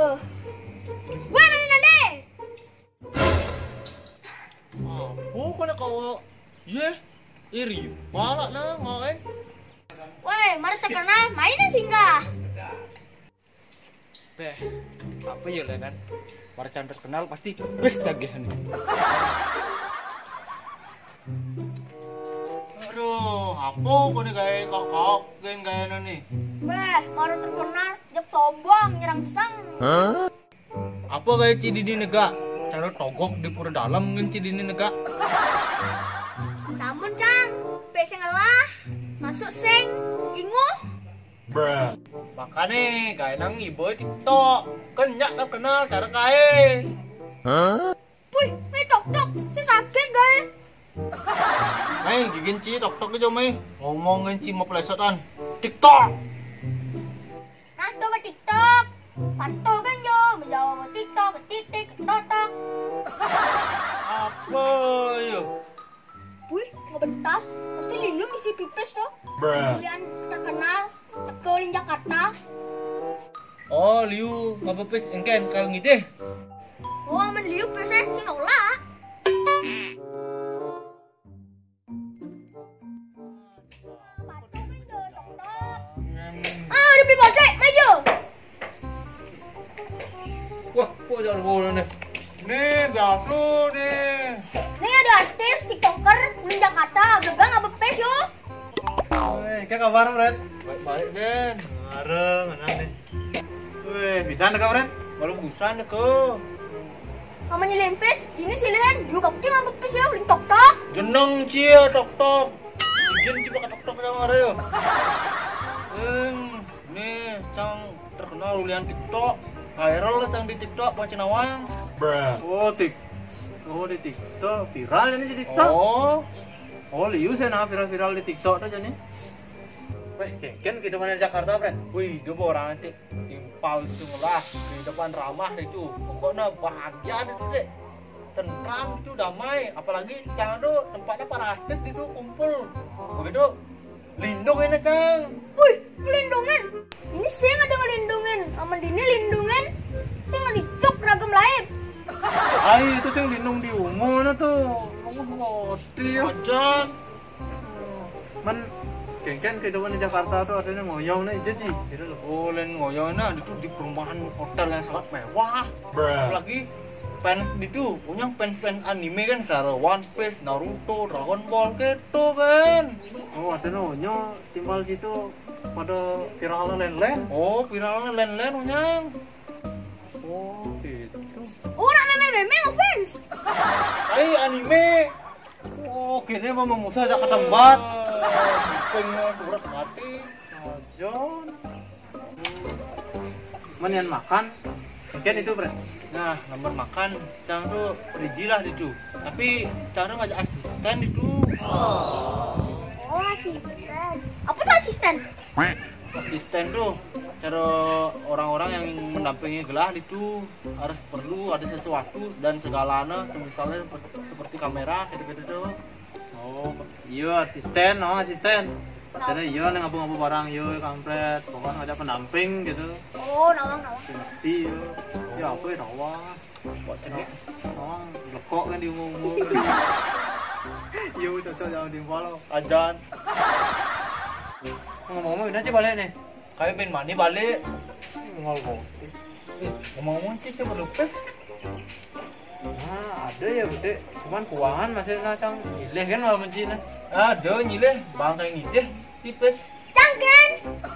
Weh, nade. Apa ko na kau? Ye, iri. Wala na ngayon. Weh, mari terkenal mainnya singgah. Teh, apa ya lah kan? Para terkenal pasti bes tagihan. Aduh, apa ko ni kayak kakak gaya nih? Weh, mari terkenal jak sombong nyerang sang. Apa kayak Cidini nega? Cara togok di pura dalam ngen Cidini nega? Samun cang, pesen ngelah, masuk seng, inguh. Bruh. Makanya kayak nang ibu TikTok, kenyak tak kenal cara kayak. Wih, may tok-tok, si sakit gaya. May gigin Ci tok-tok aja may ngomongin Ci mau plesetan TikTok. Nah, tuh ke TikTok. Pantau kan jo, menjawab ke TikTok, ke titik, ke totok. Apa yuk? Wih, ngebentas. Pasti liu isi pipes tuh. Bruh. Kuliah terkenal, sekeliling Jakarta. Oh, liu ngapepes engken kal ngideh. Oh, aman liu pesen si nolak. Pantau kan jo, tok-tok. Ah, udah beli bocek, maju. Wah, kok jangan bola nih. Nih, biasa nih. Nih ada artis, tiktoker, kuliah Jakarta, begang nggak bepes yuk. Woi, kayak kabar, Red? Baik-baik Den. Bareng, enak nih. Woi, bisa nih, Red? Kalau busan ke. Namanya lempes, ini silihan, juga dia nggak bepes ya, beli tok-tok. Jeneng cia tok-tok. Bikin coba ke tok-tok yang ada yuk. Nih, cang terkenal ulian TikTok. Viral lah cang di TikTok baca nawang. Oh, di TikTok. Viral ini di TikTok. Oh, liu saya nah viral-viral di TikTok tuh jadi. Weh, kengken kita mana di Jakarta, Red? Wih, dia orang antik timpal itu ngelah di depan ramah itu. Pokoknya bahagia itu deh. Tentram itu damai, apalagi cang tuh tempatnya para artis itu kumpul. Begitu lindung ini cang. Wih, melindungan. Ini saya nggak ada ngelindungin. Aman dini lindungan. Saya nggak dicok ragam lain. Ay, itu sih yang lindung di umur tuh. Ngerti ya. Ajan. Man, kengken kita mana di Jakarta tuh adanya ngoyong nih, jadi gitu loh. Oh, lain ngoyona itu di perumahan hotel yang sangat mewah. Apalagi fans itu punya fans anime kan, secara One Piece, Naruto, Dragon Ball gitu kan. Oh, ada nonyo timbal situ pada viral len-len. Oh, viralnya len-len unyang. Oh, gitu. Oh, nak meme-meme ngefans. Ay, anime. Oh, kini mau memusa aja ketempat. Pengen berat mati. John. Menian makan. Kan itu, Bre. Nah, nomor makan cang tuh pergi lah itu. Tapi cang tuh ngajak asisten itu. Oh, asisten. Apa tuh asisten? Asisten tuh cara orang-orang yang mendampingi gelah itu harus perlu ada sesuatu dan segalanya misalnya seperti kamera gitu-gitu tuh. Oh, iya asisten, asisten. Jadi iya nih ngabung-ngabung barang, iya kampret. Pokoknya ngajak pendamping gitu. Oh, nawang. Ngerti ya. Ya apa ya nawang. Kok cenik Nawang lekok kan di umum. Iya cocok jangan difollow. ajan. Ngomong-ngomong ini aja balik nih. Kayak main mani balik. Ngomong. Ngomong-ngomong sih saya berlupes. Nah, ada ya bude. Cuman keuangan masih nacang. Ileh kan malah mencina. Ada nyileh bang kayak ngideh tipes. Cangken.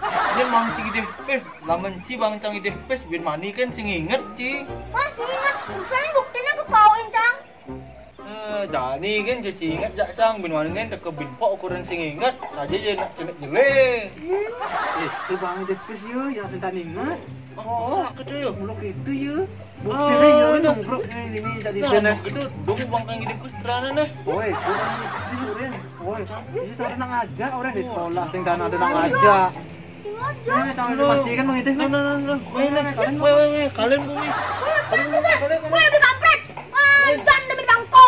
Ini mang ci gede pes, lamun ci bang cang gede pes bin mani kan sing inget ci. Wah, sih ingat. Misalnya buktinya kepauin, Cang. Jani kan jadi inget jak cang bin mani kan ke bin pok ukuran sing inget saja jadi nak cenek jele. Itu bang Depes ya yang sentan ingat. Oh, sakit yo. Muluk itu ya. Bukti deh ya nongkrong ini jadi Nah, benes. gitu dong bang kayak gede pes terana nih. Woi, di sore nih. Woi, ini sore nang ngajak orang di sekolah sing tanah ada nang ngajak. Sing aja. Ini calon dipanci kan bang itu. Weh, kalian bumi. Wih, udah kampret. Jangan demi bangko.